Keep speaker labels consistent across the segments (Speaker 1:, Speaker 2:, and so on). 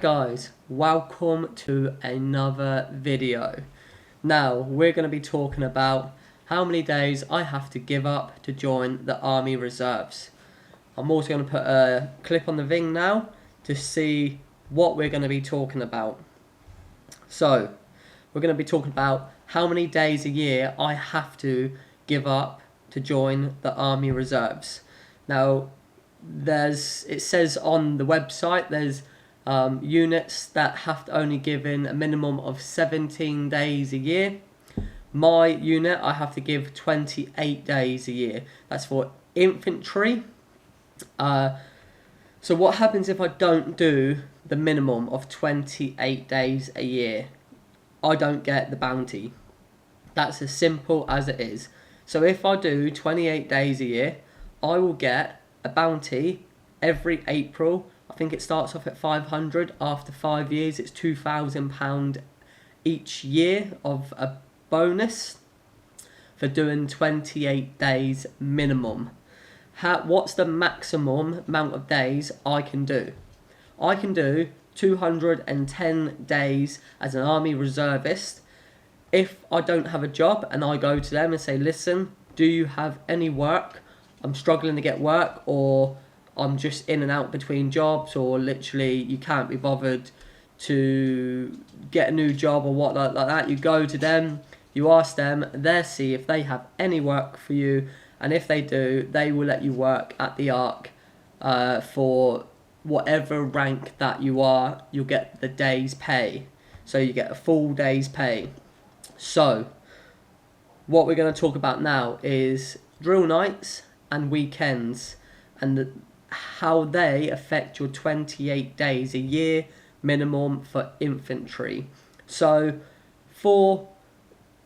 Speaker 1: Guys, welcome to another video. Now we're going to be talking about how many days I have to give up to join the Army Reserves. I'm also going to put a clip on the thing now to see what we're going to be talking about. So we're going to be talking about how many days a year I have to give up to join the Army Reserves. Now it says on the website there's units that have to only give in a minimum of 17 days a year. My unit, I have to give 28 days a year. That's for infantry. So what happens if I don't do the minimum of 28 days a year? I don't get the bounty. That's as simple as it is. So if I do 28 days a year, I will get a bounty every April. I think it starts off at 500. After 5 years, it's £2,000 each year of a bonus for doing 28 days minimum. What's the maximum amount of days I can do? I can do 210 days as an Army Reservist. If I don't have a job and I go to them and say, listen, do you have any work? I'm struggling to get work, or I'm just in and out between jobs, or literally you can't be bothered to get a new job or what like that. You go to them, you ask them, they'll see if they have any work for you, and if they do, they will let you work at the Ark for whatever rank that you are. You'll get the day's pay, so you get a full day's pay. So what we're going to talk about now is drill nights and weekends, and how they affect your 28 days a year minimum for infantry. So for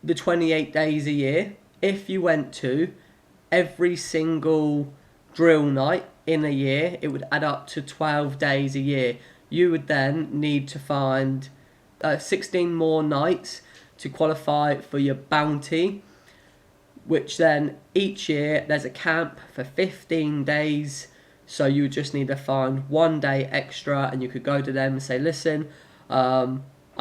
Speaker 1: the 28 days a year, if you went to every single drill night in a year, it would add up to 12 days a year. You would then need to find 16 more nights to qualify for your bounty, which then each year there's a camp for 15 days. So you just need to find 1 day extra, and you could go to them and say, listen, I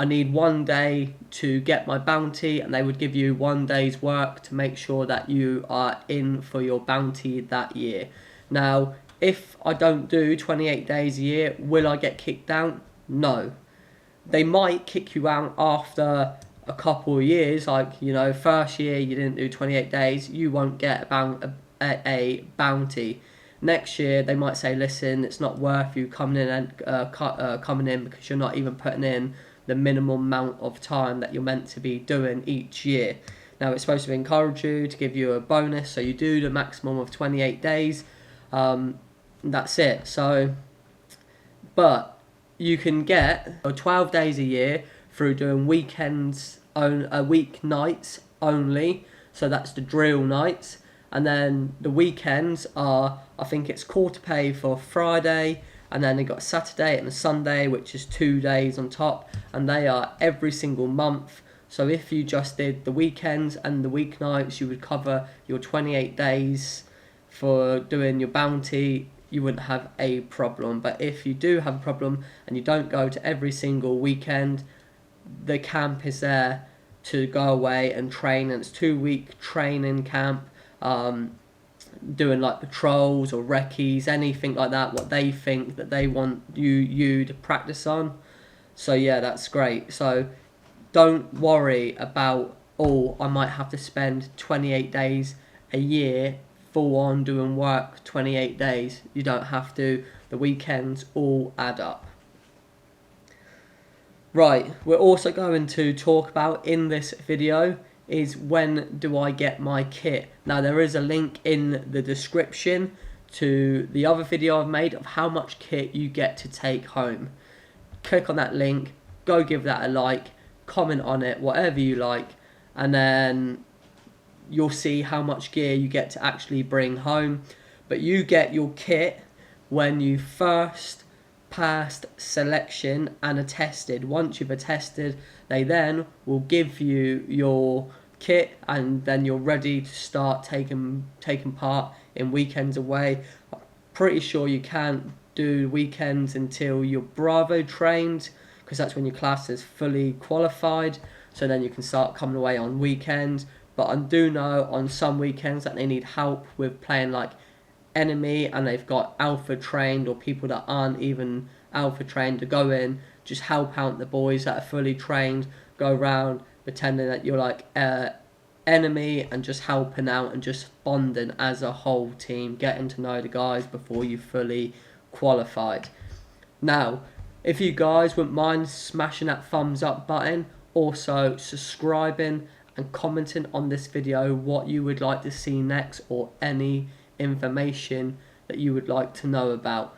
Speaker 1: need 1 day to get my bounty, and they would give you 1 day's work to make sure that you are in for your bounty that year. Now, if I don't do 28 days a year, will I get kicked out? No. They might kick you out after a couple of years, like, first year you didn't do 28 days, you won't get a bounty. Next year they might say, listen, it's not worth you coming in because you're not even putting in the minimum amount of time that you're meant to be doing each year. Now, it's supposed to encourage you to give you a bonus, so you do the maximum of 28 days. That's it. So, but you can get 12 days a year through doing weeknights only. So that's the drill nights. And then the weekends are, I think it's quarter pay for Friday, and then they got a Saturday and a Sunday, which is 2 days on top, and they are every single month. So if you just did the weekends and the weeknights, you would cover your 28 days for doing your bounty. You wouldn't have a problem. But if you do have a problem and you don't go to every single weekend, the camp is there to go away and train, and it's 2-week training camp. Doing like patrols or recce's, anything like that, what they think that they want you to practice on. So yeah, that's great. So don't worry about, I might have to spend 28 days a year full on doing work 28 days. You don't have to. The weekends all add up. Right, we're also going to talk about in this video is when do I get my kit. Now, there is a link in the description to the other video I've made of how much kit you get to take home. Click on that link, go give that a like, comment on it, whatever you like, and then you'll see how much gear you get to actually bring home. But you get your kit when you first passed selection and attested. Once you've attested, they then will give you your kit, and then you're ready to start taking part in weekends away. I'm pretty sure you can't do weekends until you're Bravo trained, because that's when your class is fully qualified, so then you can start coming away on weekends. But I do know on some weekends that they need help with playing like enemy, and they've got alpha trained or people that aren't even alpha trained to go in, just help out the boys that are fully trained, go around pretending that you're like enemy and just helping out and just bonding as a whole team, getting to know the guys before you fully qualified. Now, if you guys wouldn't mind smashing that thumbs up button, also subscribing and commenting on this video what you would like to see next or any information that you would like to know about.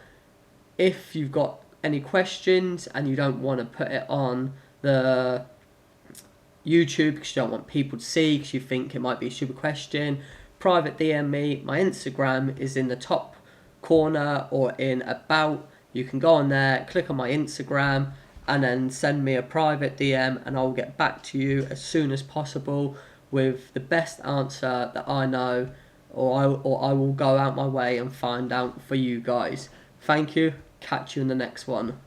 Speaker 1: If you've got any questions and you don't want to put it on the YouTube because you don't want people to see, because you think it might be a stupid question, private DM me. My Instagram is in the top corner or in about. You can go on there, click on my Instagram, and then send me a private DM, and I'll get back to you as soon as possible with the best answer that I know, or I will go out my way and find out for you guys. Thank you. Catch you in the next one.